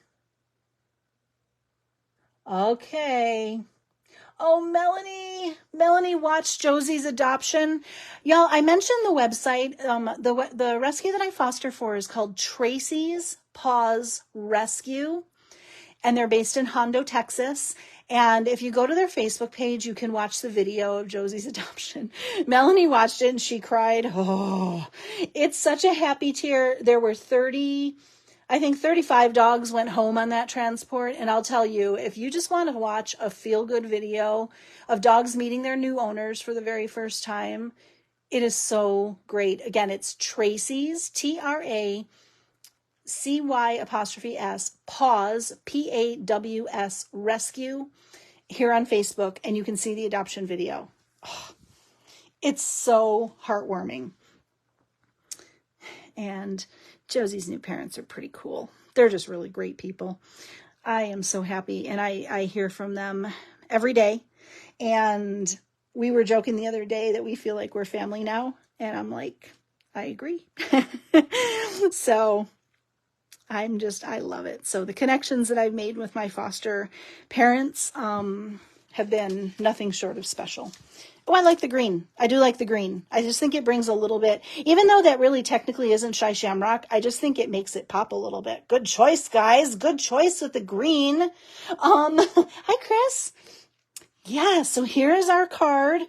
Okay. Oh, Melanie watched Josie's adoption. Y'all, I mentioned the website. The rescue that I foster for is called Tracy's Paws Rescue, and they're based in Hondo, Texas. And if you go to their Facebook page, you can watch the video of Josie's adoption. Melanie watched it and she cried. Oh, it's such a happy tear. There were 35 dogs went home on that transport. And I'll tell you, if you just want to watch a feel-good video of dogs meeting their new owners for the very first time, it is so great. Again, it's Tracy's, TRACY', Paws, PAWS, Rescue, here on Facebook. And you can see the adoption video. Oh, it's so heartwarming. And Josie's new parents are pretty cool. They're just really great people. I am so happy. And I hear from them every day. And we were joking the other day that we feel like we're family now. And I'm like, I agree. So I love it. So the connections that I've made with my foster parents have been nothing short of special. Oh, I like the green. I do like the green. I just think it brings a little bit, even though that really technically isn't Shy Shamrock, I just think it makes it pop a little bit. Good choice, guys. Good choice with the green. Hi, Chris. Yeah, so here is our card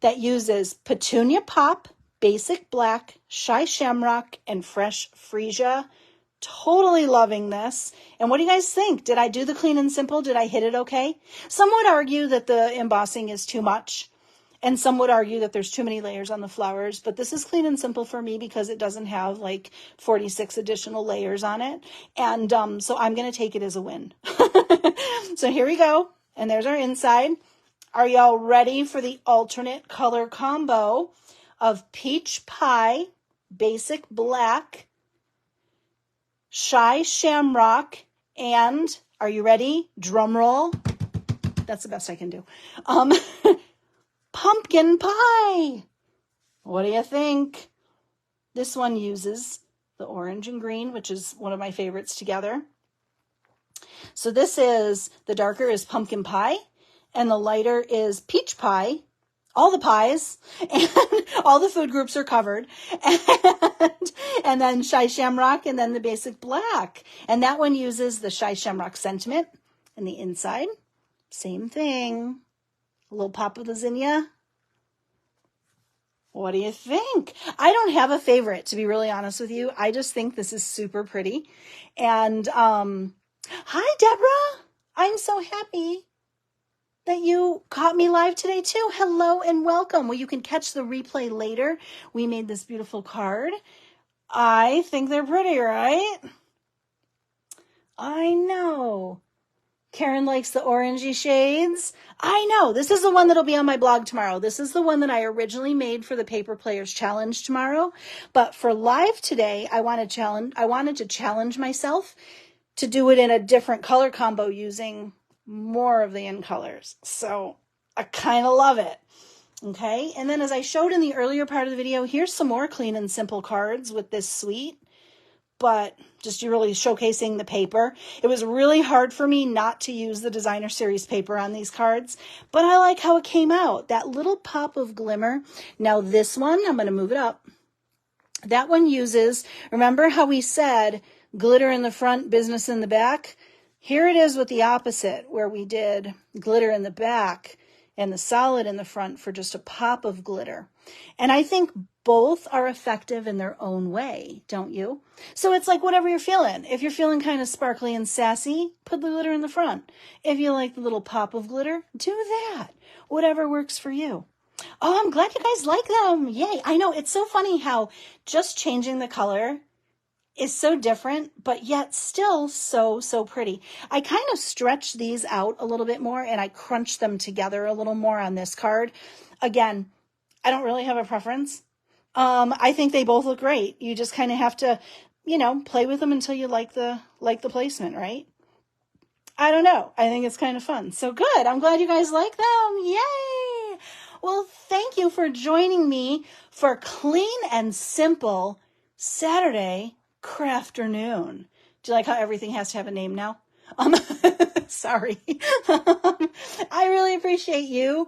that uses Petunia Pop, Basic Black, Shy Shamrock, and Fresh Freesia. Totally loving this. And what do you guys think? Did I do the clean and simple? Did I hit it okay? Some would argue that the embossing is too much. And some would argue that there's too many layers on the flowers, but this is clean and simple for me because it doesn't have like 46 additional layers on it. And so I'm going to take it as a win. So here we go. And there's our inside. Are y'all ready for the alternate color combo of Peach Pie, Basic Black, Shy Shamrock, and are you ready? Drum roll. That's the best I can do. Pumpkin Pie. What do you think? This one uses the orange and green, which is one of my favorites together. So this is, the darker is Pumpkin Pie, and the lighter is Peach Pie. All the pies, and all the food groups are covered. And then Shy Shamrock, and then the Basic Black. And that one uses the Shy Shamrock Sentiment, And the inside, same thing. A little pop of the zinnia. What do you think? I don't have a favorite, to be really honest with you. I just think this is super pretty. And hi, Deborah. I'm so happy that you caught me live today too. Hello and welcome. Well, you can catch the replay later. We made this beautiful card. I think they're pretty, right? I know. Karen likes the orangey shades. I know. This is the one that'll be on my blog tomorrow. This is the one that I originally made for the Paper Players Challenge tomorrow. But for live today, I wanted to challenge myself to do it in a different color combo using more of the in colors. So I kind of love it. Okay. And then as I showed in the earlier part of the video, here's some more clean and simple cards with this suite. But just really showcasing the paper. It was really hard for me not to use the designer series paper on these cards, but I like how it came out. That little pop of glimmer. Now this one, I'm going to move it up. That one uses, remember how we said glitter in the front, business in the back? Here it is with the opposite, where we did glitter in the back and the solid in the front for just a pop of glitter. And I think both are effective in their own way, don't you? So it's like whatever you're feeling. If you're feeling kind of sparkly and sassy, put the glitter in the front. If you like the little pop of glitter, do that. Whatever works for you. Oh, I'm glad you guys like them. Yay. I know, it's so funny how just changing the color is so different, but yet still so pretty. I kind of stretch these out a little bit more and I crunch them together a little more on this card. Again, I don't really have a preference. I think they both look great. You just kind of have to, play with them until you like the placement, right? I don't know. I think it's kind of fun. So good. I'm glad you guys like them. Yay! Well, thank you for joining me for Clean and Simple Saturday Crafternoon. Do you like how everything has to have a name now? Sorry. I really appreciate you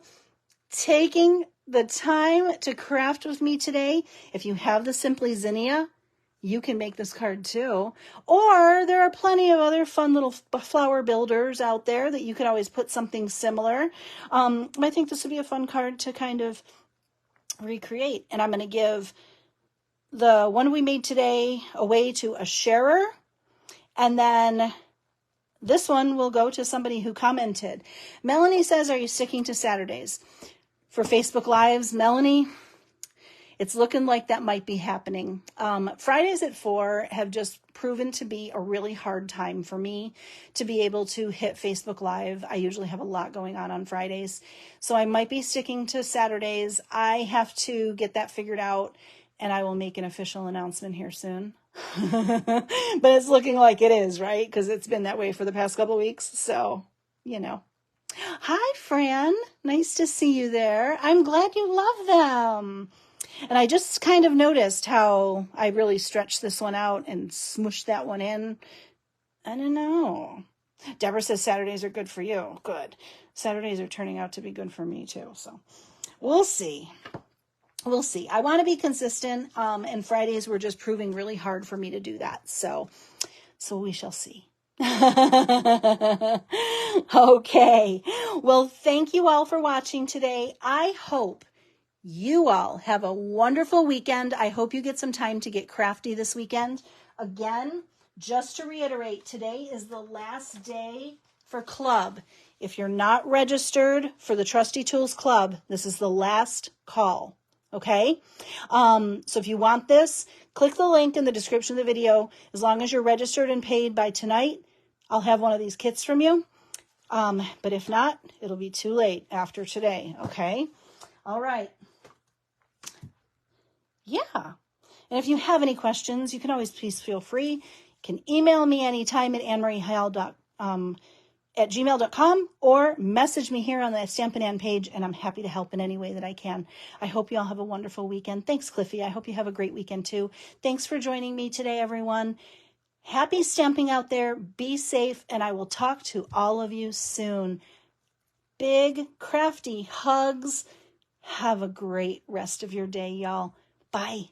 taking the time to craft with me today. If you have the Simply Zinnia, you can make this card too. Or there are plenty of other fun little flower builders out there that you could always put something similar. I think this would be a fun card to kind of recreate. And I'm going to give the one we made today away to a sharer. And then this one will go to somebody who commented. Melanie says, are you sticking to Saturdays? For Facebook Lives, Melanie, it's looking like that might be happening. Fridays at 4 have just proven to be a really hard time for me to be able to hit Facebook Live. I usually have a lot going on Fridays, so I might be sticking to Saturdays. I have to get that figured out, and I will make an official announcement here soon. But it's looking like it is, right? Because it's been that way for the past couple of weeks, so, Hi, Fran. Nice to see you there. I'm glad you love them. And I just kind of noticed how I really stretched this one out and smushed that one in. I don't know. Deborah says Saturdays are good for you. Good. Saturdays are turning out to be good for me too. So we'll see. We'll see. I want to be consistent. And Fridays were just proving really hard for me to do that. So we shall see. Okay. Well, thank you all for watching today. I hope you all have a wonderful weekend. I hope you get some time to get crafty this weekend. Again, just to reiterate, today is the last day for club. If you're not registered for the Trusty Tools Club, this is the last call. Okay? So if you want this, click the link in the description of the video. As long as you're registered and paid by tonight, I'll have one of these kits from you. But if not, it'll be too late after today. Okay? All right. Yeah. And if you have any questions, you can always please feel free. You can email me anytime at annemariehall@gmail.com or message me here on the Stampin' Ann page, and I'm happy to help in any way that I can. I hope you all have a wonderful weekend. Thanks, Cliffy. I hope you have a great weekend too. Thanks for joining me today, everyone. Happy stamping out there. Be safe, and I will talk to all of you soon. Big, crafty hugs. Have a great rest of your day, y'all. Bye.